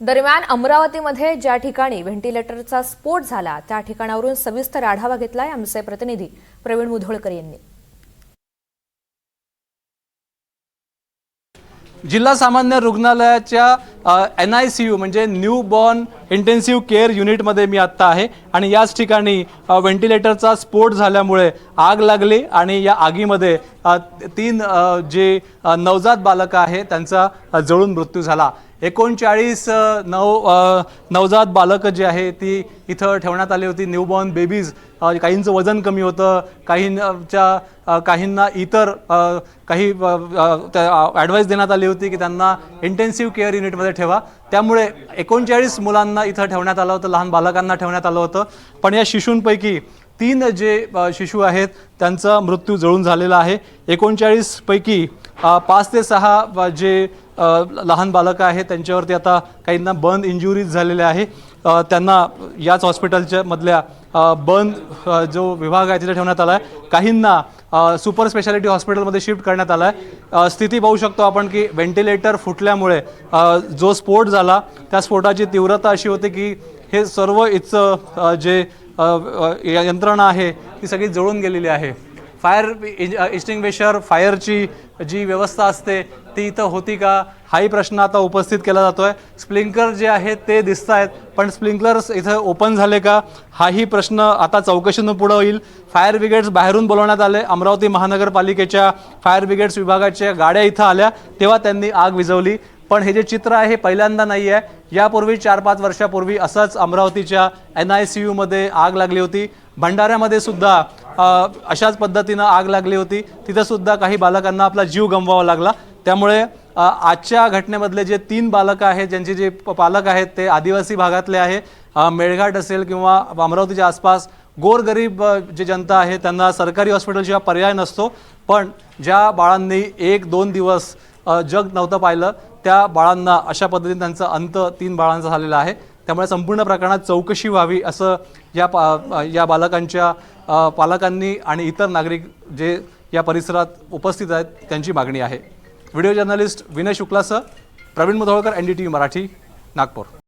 दरम्यान अमरावतीमध्ये ज्या ठिकाणी व्हेंटिलेटरचा स्फोट झाला त्या ठिकाणावरून सविस्तर आढावा घेतलाय आमचे प्रतिनिधी प्रवीण मुधोळकर यांनी। जिल्हा सामान्य रुग्णालयाच्या NICU म्हणजे न्यू बॉर्न इंटेन्सिव्ह केअर युनिटमध्ये मी आत्ता आहे आणि याच ठिकाणी व्हेंटिलेटरचा स्फोट झाल्यामुळे आग लागली आणि या आगीमध्ये तीन जे नवजात बालक आहे त्यांचा जळून मृत्यू झाला। 39 नवजात बालक जे आहे ती इथं ठेवण्यात आली होती। न्यूबॉर्न बेबीज, काहींचं वजन कमी होतं, काहींना इतर काही ॲडवाईस देण्यात आली होती की त्यांना इंटेन्सिव्ह केअर युनिटमध्ये ठेवा। त्यामुळे 39 मुलांना इथं ठेवण्यात आलं होतं, लहान बालकांना ठेवण्यात आलं होतं। पण या शिशूंपैकी 3 जे शिशू आहेत त्यांचा मृत्यू जळून झालेला आहे। 39 पैकी 5 ते 6 जे लहान बालक आहेत त्यांच्यावरती आता काहींना बर्न इंजुरीज झालेल्या आहे। त्यांना याच हॉस्पिटलच्या मधल्या बर्न जो विभाग आहे तिथे ठेवण्यात आला आहे। काहींना सुपर स्पेशालिटी हॉस्पिटलमध्ये शिफ्ट करण्यात आला आहे। स्थिती पाहू शकतो आपण की व्हेंटिलेटर फुटल्यामुळे जो स्फोट झाला त्या स्फोटाची तीव्रता अशी होती की हे सर्व इथचं जे यंत्रणा आहे ती सगळी जळून गेलेली आहे। फायर एक्सटिंग्विशर, फायरची जी व्यवस्था असते ती इथं होती का हाही प्रश्न आता उपस्थित केला जातोय। स्प्रिंकलर जे आहेत ते दिसत आहेत पण स्प्रिंकलर्स इथं ओपन झाले का हाही प्रश्न आता चौकशीतून पुढे होईल। फायर ब्रिगेड्स बाहेरून बोलवण्यात आले। अमरावती महानगरपालिकेच्या फायर ब्रिगेड्स विभागाच्या गाड्या इथं आल्या तेव्हा त्यांनी आग विझवली। पण हे जे चित्र आहे पहिल्यांदा नाही आहे। यापूर्वी 4-5 वर्षापूर्वी असंच अमरावतीच्या NICU मध्ये आग लागली होती। भंडाऱ्यामध्ये सुद्धा अशाच पद्धतीनं आग लागली होती, तिथं सुद्धा काही बालकांना आपला जीव गमवावा लागला। त्यामुळे आजच्या घटनेमधले जे 3 बालक आहेत ज्यांचे जे पालक आहेत ते आदिवासी भागातले आहे। मेळघाट असेल किंवा अमरावतीच्या आसपास गोरगरीब जे जनता आहे त्यांना सरकारी हॉस्पिटलशिवाय पर्याय नसतो। पण ज्या बाळांनी 1-2 दिवस जग नव्हतं पाहिलं त्या बाळांना अशा पद्धतीने त्यांचा अंत 3 बाळांचा झालेला आहे। त्यामुळे संपूर्ण प्रकरणात चौकशी व्हावी असं या बालकांच्या पालकांनी आणि इतर नागरिक जे या परिसरात उपस्थित आहेत त्यांची मागणी आहे। व्हिडिओ जर्नलिस्ट विनय शुक्लासह प्रवीण मुधोळकर, NDTV मराठी, नागपूर।